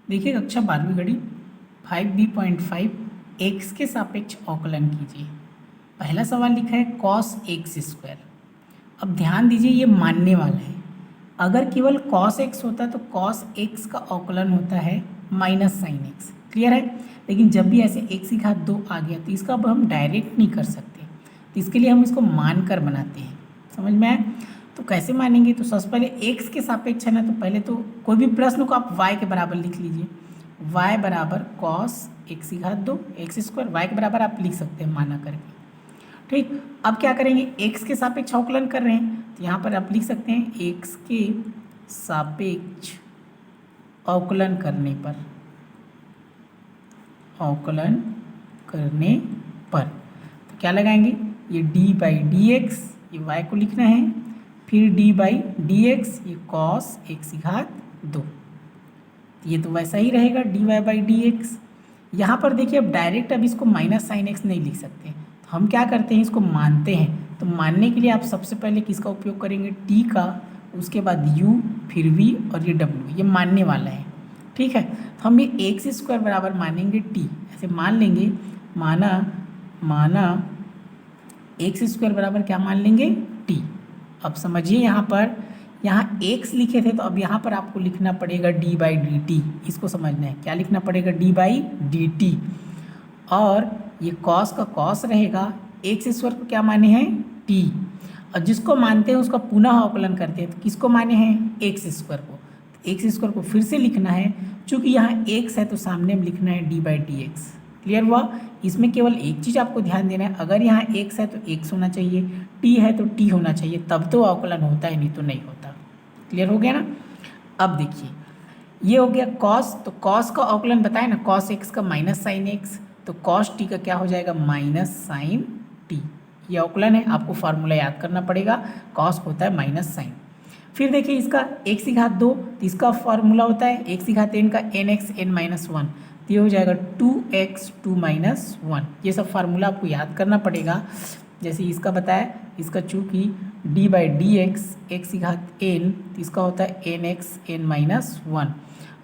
देखिए कक्षा 12वीं घड़ी 5B.5 एक्स के सापेक्ष अवकलन कीजिए। पहला सवाल लिखा है कॉस एक्स स्क्वायर। अब ध्यान दीजिए ये मानने वाला है। अगर केवल कॉस एक्स होता तो कॉस एक्स का अवकलन होता है माइनस साइन एक्स। क्लियर है। लेकिन जब भी ऐसे एक्स की घात 2 आ गया तो इसका अब हम डायरेक्ट नहीं कर सकते, तो इसके लिए हम इसको मान कर बनाते हैं। समझ में आया। तो कैसे मानेंगे, तो सबसे पहले एक्स के सापेक्ष है ना, तो पहले तो कोई भी प्रश्न को आप वाई के बराबर लिख लीजिए। वाई बराबर कॉस एक्स की घात 2 एक्स स्क्वायर, वाई के बराबर आप लिख सकते हैं माना करके। ठीक, अब क्या करेंगे, एक्स के सापेक्ष अवकलन कर रहे हैं तो यहाँ पर आप लिख सकते हैं एक्स के सापेक्ष अवकलन करने पर, अवकलन करने पर तो क्या लगाएंगे, ये डी बाई डी एक्स, ये वाई को लिखना है, फिर डी बाई डी एक्स, ये कॉस एक्स की घात 2, ये तो वैसा ही रहेगा d y by d x. यहाँ पर देखिए अब डायरेक्ट अब इसको माइनस साइन एक्स नहीं लिख सकते, तो हम क्या करते हैं, इसको मानते हैं। तो मानने के लिए आप सबसे पहले किसका उपयोग करेंगे, टी का, उसके बाद यू, फिर वी और ये डब्ल्यू, ये मानने वाला है। ठीक है, तो हम ये एक्स स्क्वायर बराबर मानेंगे टी, ऐसे मान लेंगे, माना एक्स स्क्वायर बराबर क्या मान लेंगे, टी। अब समझिए यहाँ एक्स लिखे थे तो अब यहाँ पर आपको लिखना पड़ेगा डी बाई डी टी। इसको समझना है, क्या लिखना पड़ेगा, डी बाई डी टी। और ये कॉस का कॉस रहेगा, एक्स स्क्वायर को क्या माने हैं, टी, और जिसको मानते हैं उसका पुनः अवकलन करते हैं। तो किसको माने हैं, एक्स स्क्वायर को। तो एक्स स्क्वायर को फिर से लिखना है, चूँकि यहाँ एक्स है तो सामने में लिखना है D by d x. Clear हुआ। इसमें केवल एक चीज़ आपको ध्यान देना है, अगर यहाँ एक्स है तो एक्स होना चाहिए, टी है तो टी होना चाहिए, तब तो अवकलन होता है, नहीं तो नहीं होता। क्लियर हो गया ना। अब देखिए ये हो गया कॉस, तो कॉस का अवकलन बताए ना, कॉस एक्स का माइनस साइन एक्स, तो कॉस टी का क्या हो जाएगा, माइनस साइन टी। ये अवकलन है, आपको फार्मूला याद करना पड़ेगा, कॉस होता है माइनस साइन। फिर देखिए इसका एक्स की घात 2, तो इसका फार्मूला होता है एक्स की घात n का एन एक्स एन माइनस 1, तो ये हो जाएगा 2x 2 माइनस 1। ये सब फार्मूला आपको याद करना पड़ेगा। जैसे इसका बताया, इसका चूँकि d by d x x की घात n, तो इसका होता है एन एक्स एन माइनस 1,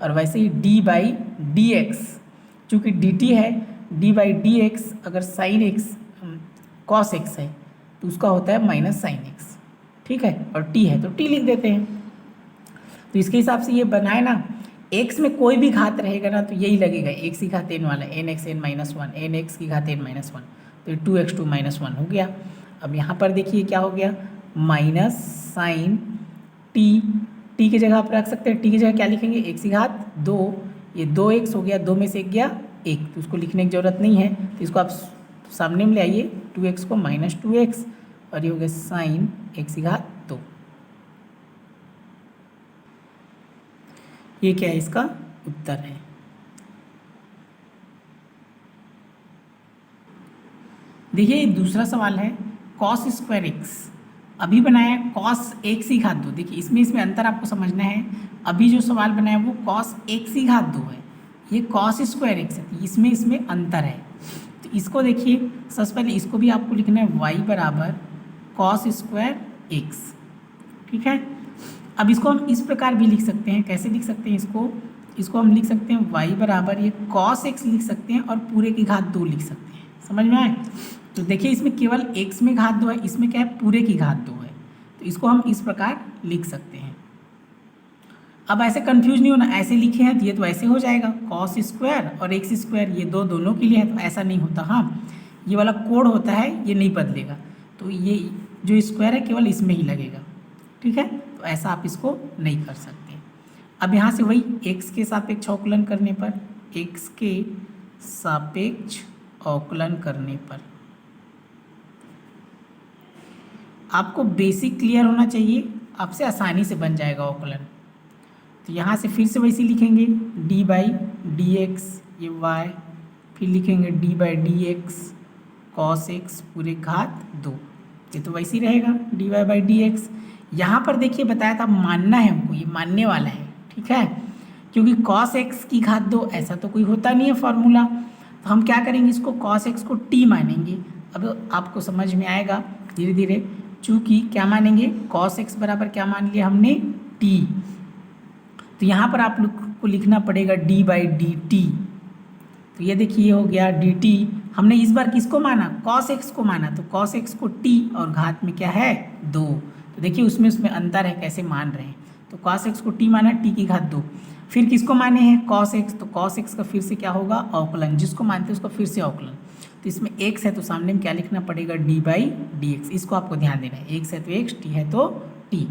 और वैसे ही d बाई डी एक्स चूँकि dt है, d बाई डी एक्स अगर साइन एक्स कॉस एक्स है तो उसका होता है माइनस साइन एक्स। ठीक है, और t है तो t लिख देते हैं। तो इसके हिसाब से ये बनाए ना, x में कोई भी घात रहेगा ना तो यही लगेगा, x की घात n वाला, n x n minus 1, n x की घात n माइनस 1, तो 2x 2 माइनस 1 हो गया। अब यहाँ पर देखिए क्या हो गया, माइनस साइन टी की जगह आप रख सकते हैं, टी की जगह क्या लिखेंगे, x की घात 2, ये 2x हो गया, 2 में से 1 गया 1, तो उसको लिखने की ज़रूरत नहीं है, तो इसको आप सामने में ले आइए, 2x को माइनस 2x, और ये हो गया साइन x की घात 2। ये क्या है, इसका उत्तर है। देखिए दूसरा सवाल है कॉस स्क्वायर एक्स। अभी बनाया है कॉस एक्स की घात 2। देखिए इसमें अंतर आपको समझना है। अभी जो सवाल बनाया है वो कॉस एक्स की घात 2 है, ये कॉस स्क्वायर एक्स है, इसमें अंतर है। तो इसको देखिए, सबसे पहले इसको भी आपको लिखना है y बराबर कॉस स्क्वायर एक्स। ठीक है, अब इसको हम इस प्रकार भी लिख सकते हैं, कैसे लिख सकते हैं इसको हम लिख सकते हैं y बराबर ये कॉस एक्स लिख सकते हैं और पूरे की घात 2 लिख सकते हैं। समझ में आए। तो देखिए इसमें केवल x में घात 2 है, इसमें क्या है, पूरे की घात 2 है, तो इसको हम इस प्रकार लिख सकते हैं। अब ऐसे कंफ्यूज नहीं होना, ऐसे लिखे हैं तो ये तो ऐसे हो जाएगा कॉस स्क्वायर और एक्स स्क्वायर, ये दोनों के लिए है, तो ऐसा नहीं होता। हाँ, ये वाला कोड होता है, ये नहीं बदलेगा, तो ये जो स्क्वायर है केवल इसमें ही लगेगा। ठीक है, तो ऐसा आप इसको नहीं कर सकते। अब यहाँ से वही x के सापेक्ष अवकलन करने पर, x के सापेक्ष अवकलन करने पर आपको बेसिक क्लियर होना चाहिए, आपसे आसानी से बन जाएगा अवकलन। तो यहाँ से फिर से वैसे लिखेंगे d बाई डी एक्स, ये y, फिर लिखेंगे d by d x cos x पूरे घात 2, ये तो वैसे ही रहेगा dy बाई डी एक्स। यहाँ पर देखिए बताया था मानना है हमको, ये मानने वाला है। ठीक है, क्योंकि कॉस एक्स की घात 2 ऐसा तो कोई होता नहीं है फॉर्मूला, तो हम क्या करेंगे, इसको कॉस एक्स को t मानेंगे। अब आपको समझ में आएगा धीरे धीरे, चूँकि क्या मानेंगे, कॉस एक्स बराबर क्या मान लिया हमने, t। तो यहाँ पर आप लोग आपको लिखना पड़ेगा डी बाई डी टी। तो ये देखिए ये हो गया डी टी। हमने इस बार किसको माना, कॉस एक्स को माना, तो कॉस एक्स को टी और घात में क्या है 2। तो देखिए उसमें अंतर है कैसे मान रहे हैं। तो कॉस एक्स को टी माना, टी की घात 2। फिर किसको माने हैं कॉस एक्स, तो कॉस एक्स का फिर से क्या होगा अवकलन, जिसको मानते हैं उसका फिर से अवकलन। तो इसमें एक्स है तो सामने में क्या लिखना पड़ेगा डी बाई डी एक्स। इसको आपको ध्यान देना है, एक्स है तो एक्स, टी है तो टी।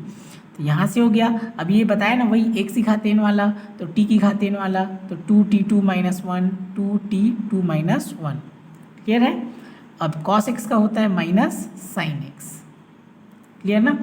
तो यहाँ से हो गया। अब ये बताया ना वही एक्स की घात एन वाला, तो टी की घात एन वाला, तो 2t2 - 1 2t2 - 1। क्लियर है। अब कॉस एक्स का होता है माइनस साइन एक्स। क्लियर ना।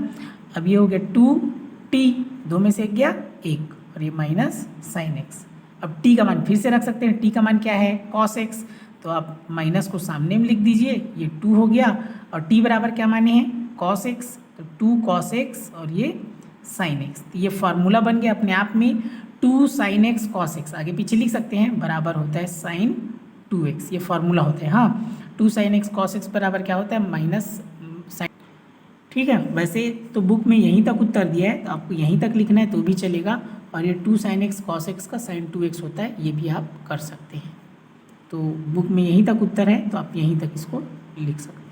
अब ये हो गया 2t, 2 में से एक गया 1, और ये माइनस साइन एक्स। अब t का मान फिर से रख सकते हैं, t का मान क्या है कॉस एक्स, तो आप माइनस को सामने में लिख दीजिए, ये 2 हो गया। और t बराबर क्या माने हैं कॉस एक्स, तो 2 कॉस एक्स और ये साइन एक्स। तो ये फार्मूला बन गया अपने आप में 2 साइन एक्स कॉस एक्स, आगे पीछे लिख सकते हैं, बराबर होता है साइन 2x। ये फार्मूला होता है। हाँ 2 साइन एक्स कॉस एक्स बराबर क्या होता है माइनस साइन। ठीक है, वैसे तो बुक में यहीं तक उत्तर दिया है, तो आपको यहीं तक लिखना है तो भी चलेगा। और ये 2 साइन एक्स कॉस एक्स का साइन 2x होता है, ये भी आप कर सकते हैं। तो बुक में यहीं तक उत्तर है, तो आप यहीं तक इसको लिख सकते हैं।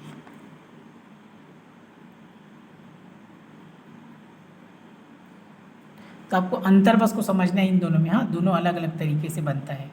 तो आपको अंतर बस को समझना है इन दोनों में। हाँ दोनों अलग अलग तरीके से बनता है।